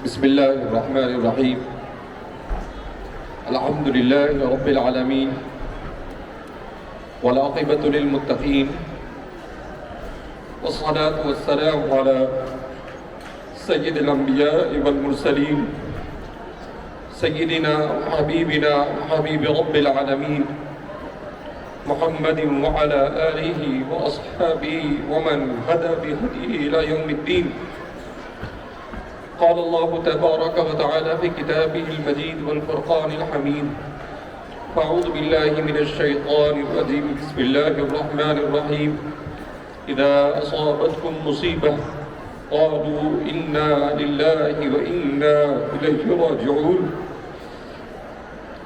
بسم الله الرحمن الرحيم. الحمد لله رب العالمين والعاقبة للمتقين والصلاة والسلام على سيد الأنبياء والمرسلين سيدنا وحبيبنا وحبيب رب العالمين محمد وعلى آله وأصحابه ومن هدى بهديه إلى يوم الدين. قال الله تبارك وتعالى في كتابه المجيد والفرقان الحميد: أعوذ بالله من الشيطان الرجيم. بسم الله الرحمن الرحيم. إذا أصابتكم مصيبة قالوا إنا لله وإنا إليه راجعون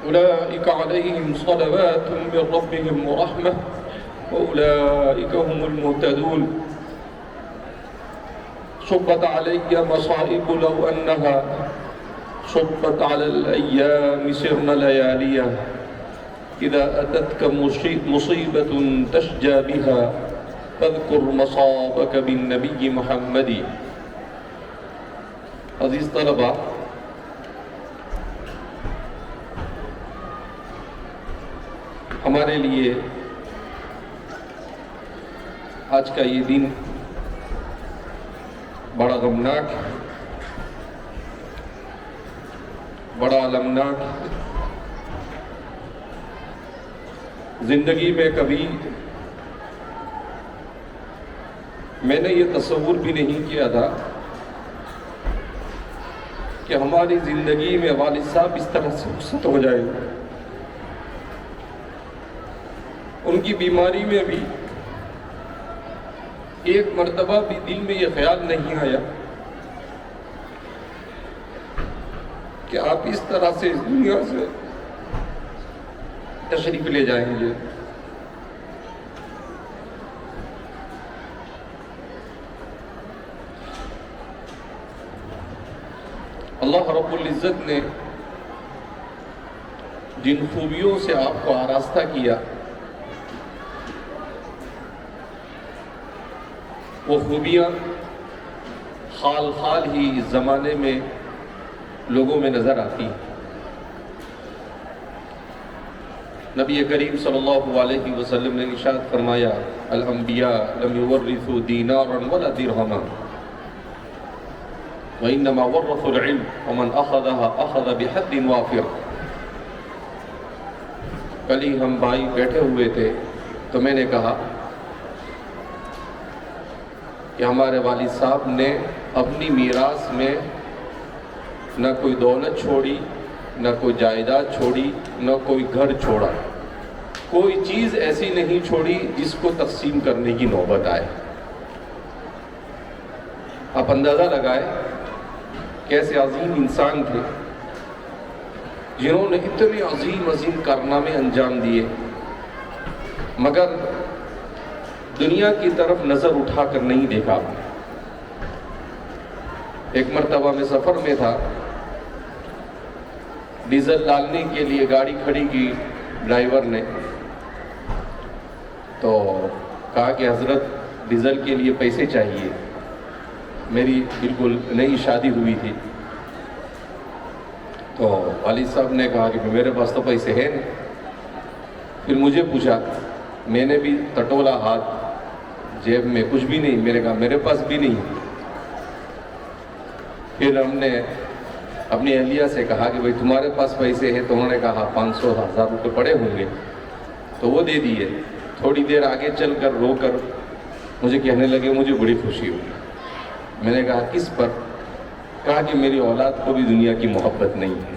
أولئك عليهم صلوات من ربهم ورحمة وأولئك هم المهتدون. صبت علي مصائب لو أنها صبت على الأيام سرن لياليها إذا أتتك مصيبة تشجى بها فاذكر مصابك بالنبي محمد. عزیز طلبہ، ہمارے لیے آج کا یہ دن بڑا غمناک، بڑا المناک. زندگی میں کبھی میں نے یہ تصور بھی نہیں کیا تھا کہ ہماری زندگی میں والد صاحب اس طرح سے رخصت ہو جائے. ان کی بیماری میں بھی ایک مرتبہ بھی دل میں یہ خیال نہیں آیا کہ آپ اس طرح سے اس دنیا سے تشریف لے جائیں گے. اللہ رب العزت نے جن خوبیوں سے آپ کو آراستہ کیا، وہ خوبیاں خال خال ہی اس زمانے میں لوگوں میں نظر آتی ہیں. نبی کریم صلی اللہ علیہ وسلم نے ارشاد فرمایا: الانبیاء لم یورثوا دینارا ولا درہما وانما ورثوا العلم ومن اخذها اخذ بحد وافر. کل ہی ہم بھائی بیٹھے ہوئے تھے تو میں نے کہا کہ ہمارے والد صاحب نے اپنی میراث میں نہ کوئی دولت چھوڑی، نہ کوئی جائیداد چھوڑی، نہ کوئی گھر چھوڑا. کوئی چیز ایسی نہیں چھوڑی جس کو تقسیم کرنے کی نوبت آئے. آپ اندازہ لگائے کیسے عظیم انسان تھے جنہوں نے اتنے عظیم عظیم کارنامے انجام دیے، مگر دنیا کی طرف نظر اٹھا کر نہیں دیکھا. ایک مرتبہ میں سفر میں تھا، ڈیزل ڈالنے کے لیے گاڑی کھڑی کی ڈرائیور نے، تو کہا کہ حضرت ڈیزل کے لیے پیسے چاہیے. میری بالکل نئی شادی ہوئی تھی، تو والد صاحب نے کہا کہ میرے پاس تو پیسے ہیں نہیں. پھر مجھے پوچھا، میں نے بھی ٹٹولا ہاتھ، جیب میں کچھ بھی نہیں. میں نے کہا میرے پاس بھی نہیں. پھر ہم نے اپنی اہلیہ سے کہا کہ بھائی تمہارے پاس پیسے ہیں؟ تو انہوں نے کہا 500-1000 روپے پڑے ہوں گے. تو وہ دے دیے. تھوڑی دیر آگے چل کر رو کر مجھے کہنے لگے مجھے بڑی خوشی ہوئی. میں نے کہا کس پر؟ کہا کہ میری اولاد کو بھی دنیا کی محبت نہیں ہے.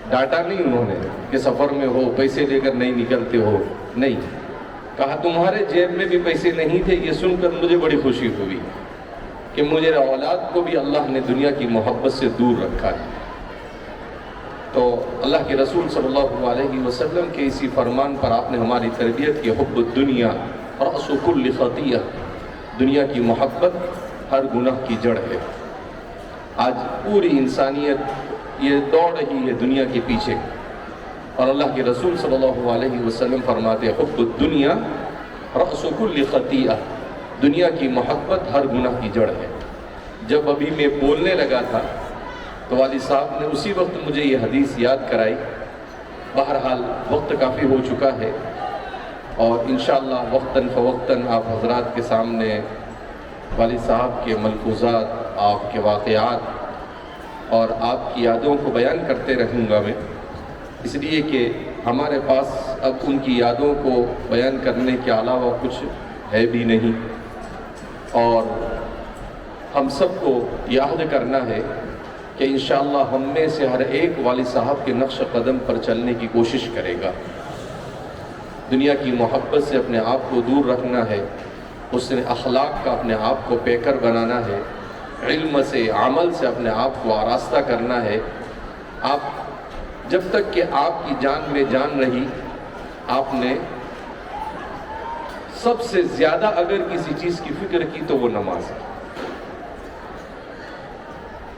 ڈانٹا نہیں انہوں نے کہ سفر میں ہو پیسے لے کر نہیں نکلتے ہو، نہیں. کہا تمہارے جیب میں بھی پیسے نہیں تھے. یہ سن کر مجھے بڑی خوشی ہوئی کہ مجھے اولاد کو بھی اللہ نے دنیا کی محبت سے دور رکھا ہے. تو اللہ کے رسول صلی اللہ علیہ وسلم کے اسی فرمان پر آپ نے ہماری تربیت کی. حب الدنیا رأس کل خطیہ، دنیا کی محبت ہر گناہ کی جڑ ہے. آج پوری انسانیت یہ دوڑ رہی ہے دنیا کے پیچھے، اور اللہ کے رسول صلی اللہ علیہ وسلم فرماتے ہیں حب الدنیا رأس کل خطیہ، دنیا کی محبت ہر گناہ کی جڑ ہے. جب ابھی میں بولنے لگا تھا تو والد صاحب نے اسی وقت مجھے یہ حدیث یاد کرائی. بہرحال وقت کافی ہو چکا ہے اور انشاءاللہ وقتاً فوقتاً آپ حضرات کے سامنے والد صاحب کے ملفوظات، آپ کے واقعات اور آپ کی یادوں کو بیان کرتے رہوں گا میں، اس لیے کہ ہمارے پاس اب ان کی یادوں کو بیان کرنے کے علاوہ کچھ ہے بھی نہیں. اور ہم سب کو یہ عہد کرنا ہے کہ انشاءاللہ ہم میں سے ہر ایک والد صاحب کے نقش قدم پر چلنے کی کوشش کرے گا. دنیا کی محبت سے اپنے آپ کو دور رکھنا ہے، حسن اخلاق کا اپنے آپ کو پیکر بنانا ہے، علم سے عمل سے اپنے آپ کو آراستہ کرنا ہے. آپ جب تک کہ آپ کی جان میں جان رہی، آپ نے سب سے زیادہ اگر کسی چیز کی فکر کی تو وہ نماز ہے.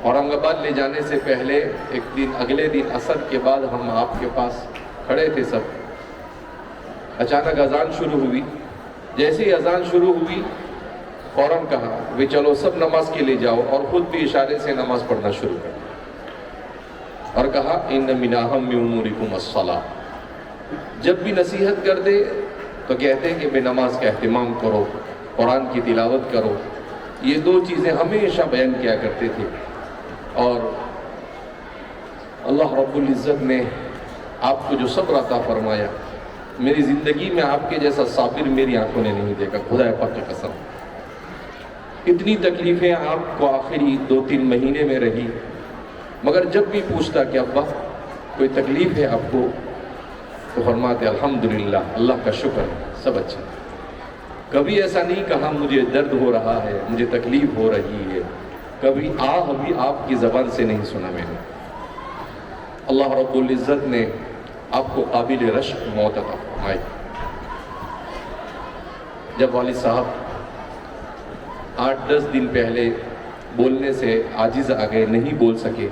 اورنگ آباد لے جانے سے پہلے ایک دن، اگلے دن عصر کے بعد ہم آپ کے پاس کھڑے تھے سب. اچانک اذان شروع ہوئی. جیسے ہی اذان شروع ہوئی فوراً کہا وہ چلو سب نماز کے لیے جاؤ، اور خود بھی اشارے سے نماز پڑھنا شروع کر اور کہا ان من اہم امورکم الصلاۃ. جب بھی نصیحت کر دے تو کہتے ہیں کہ بے نماز کا اہتمام کرو، قرآن کی تلاوت کرو. یہ دو چیزیں ہمیشہ بیان کیا کرتے تھے. اور اللہ رب العزت نے آپ کو جو صبر عطا فرمایا، میری زندگی میں آپ کے جیسا صابر میری آنکھوں نے نہیں دیکھا، خدا پاک کی قسم. اتنی تکلیفیں آپ کو آخری 2-3 مہینے میں رہی، مگر جب بھی پوچھتا کہ ابا کوئی تکلیف ہے آپ کو تو فرماتے الحمدللہ، اللہ کا شکر ہے، سب اچھا. کبھی ایسا نہیں کہا مجھے درد ہو رہا ہے، مجھے تکلیف ہو رہی ہے. کبھی آہ بھی آپ کی زبان سے نہیں سنا میں نے. اللہ رب العزت نے آپ کو قابل رشک موت عطا فرمائی. جب والد صاحب 8-10 دن پہلے بولنے سے عاجز آ گئے، نہیں بول سکے،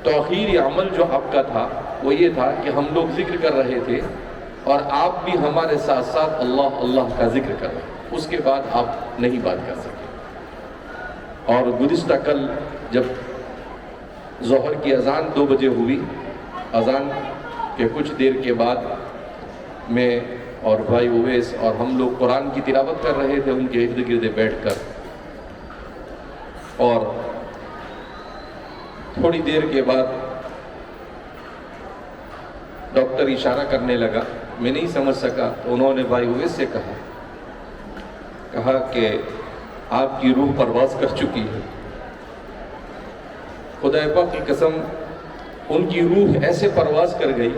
تو آخری عمل جو آپ کا تھا وہ یہ تھا کہ ہم لوگ ذکر کر رہے تھے اور آپ بھی ہمارے ساتھ ساتھ اللہ اللہ کا ذکر کر رہے. اس کے بعد آپ نہیں بات کر سکے. اور گزشتہ کل جب ظہر کی اذان 2 بجے ہوئی، اذان کے کچھ دیر کے بعد میں اور بھائی اویس اور ہم لوگ قرآن کی تلاوت کر رہے تھے ان کے ارد گرد بیٹھ کر. اور تھوڑی دیر کے بعد ڈاکٹر اشارہ کرنے لگا، میں نہیں سمجھ سکا تو انہوں نے بھائی اویس سے کہا کہ آپ کی روح پرواز کر چکی ہے. خدا پاک کی قسم ان کی روح ایسے پرواز کر گئی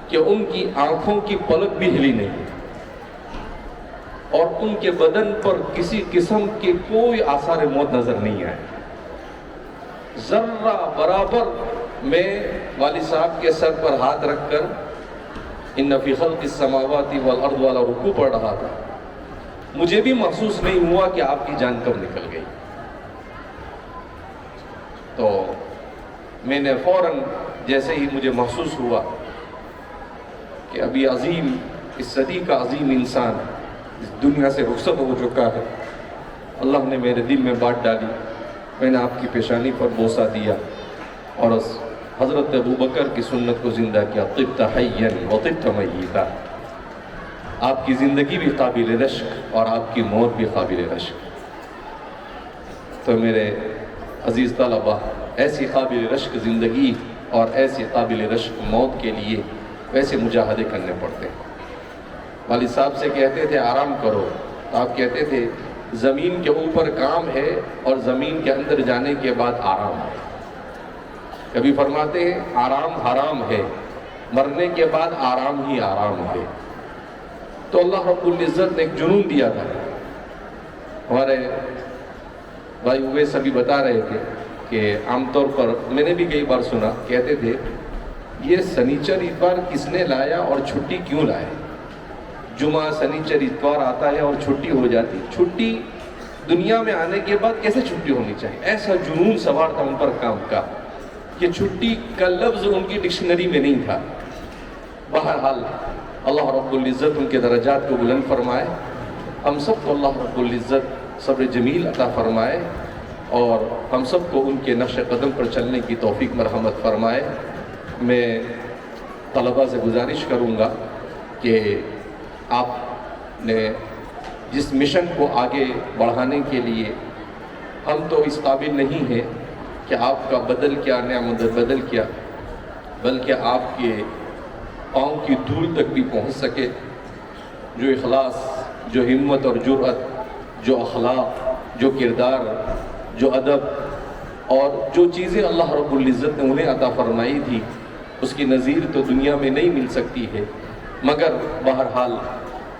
کہ ان کی آنکھوں کی پلک بھی ہلی نہیں اور ان کے بدن پر کسی قسم کے کوئی آثار موت نظر نہیں آئے. ذرہ برابر میں والد صاحب کے سر پر ہاتھ رکھ کر ان فی خلق السماوات والارض والا رکوع پڑھ رہا تھا. مجھے بھی محسوس نہیں ہوا کہ آپ کی جان کب نکل گئی. تو میں نے فوراً جیسے ہی مجھے محسوس ہوا کہ ابھی عظیم، اس صدی کا عظیم انسان اس دنیا سے رخصت ہو چکا ہے، اللہ نے میرے دل میں بات ڈالی. میں نے آپ کی پیشانی پر بوسہ دیا اور حضرت ابوبکر کی سنت کو زندہ کیا، طبت حیا وطبت میتا. آپ کی زندگی بھی قابل رشک اور آپ کی موت بھی قابل رشک. تو میرے عزیز طلبہ، ایسی قابل رشک زندگی اور ایسی قابل رشک موت کے لیے ویسے مجاہدے کرنے پڑتے ہیں. والد صاحب سے کہتے تھے آرام کرو، تو آپ کہتے تھے زمین کے اوپر کام ہے اور زمین کے اندر جانے کے بعد آرام ہے. کبھی فرماتے ہیں آرام حرام ہے، مرنے کے بعد آرام ہی آرام ہے. تو اللہ رب العزت نے ایک جنون دیا تھا. ہمارے بھائی اویس ابھی بتا رہے تھے کہ عام طور پر میں نے بھی کئی بار سنا، کہتے تھے یہ سنیچر اتوار کس نے لایا اور چھٹی کیوں لایا؟ جمعہ سنیچر اتوار آتا ہے اور چھٹی ہو جاتی. چھٹی دنیا میں آنے کے بعد کیسے چھٹی ہونی چاہیے؟ ایسا جنون سوار تھا ان پر کام کا کہ چھٹی کا لفظ ان کی ڈکشنری میں نہیں تھا. بہرحال اللہ رب العزت ان کے درجات کو بلند فرمائے. ہم سب کو اللہ رب العزت صبر جمیل عطا فرمائے اور ہم سب کو ان کے نقش قدم پر چلنے کی توفیق مرحمت فرمائے۔ میں طلباء سے گزارش کروں گا کہ آپ نے جس مشن کو آگے بڑھانے کے لیے، ہم تو اس قابل نہیں ہیں کہ آپ کا بدل کیا نعمت بدل کیا، بلکہ آپ کے پاؤں کی دھول تک بھی پہنچ سکے۔ جو اخلاص، جو ہمت اور جرأت، جو اخلاق، جو کردار، جو ادب اور جو چیزیں اللہ رب العزت نے انہیں عطا فرمائی تھی، اس کی نظیر تو دنیا میں نہیں مل سکتی ہے، مگر بہرحال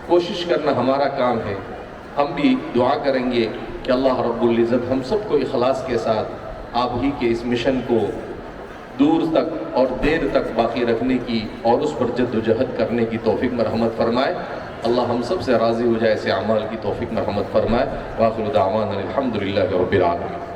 کوشش کرنا ہمارا کام ہے۔ ہم بھی دعا کریں گے کہ اللہ رب العزت ہم سب کو اخلاص کے ساتھ آپ ہی کے اس مشن کو دور تک اور دیر تک باقی رکھنے کی اور اس پر جد و جہد کرنے کی توفیق مرحمت فرمائے۔ اللہ ہم سب سے راضی ہو جائے، ایسے اعمال کی توفیق مرحمت فرمائے۔ وآخر دعوانا الحمدللہ رب العالمین۔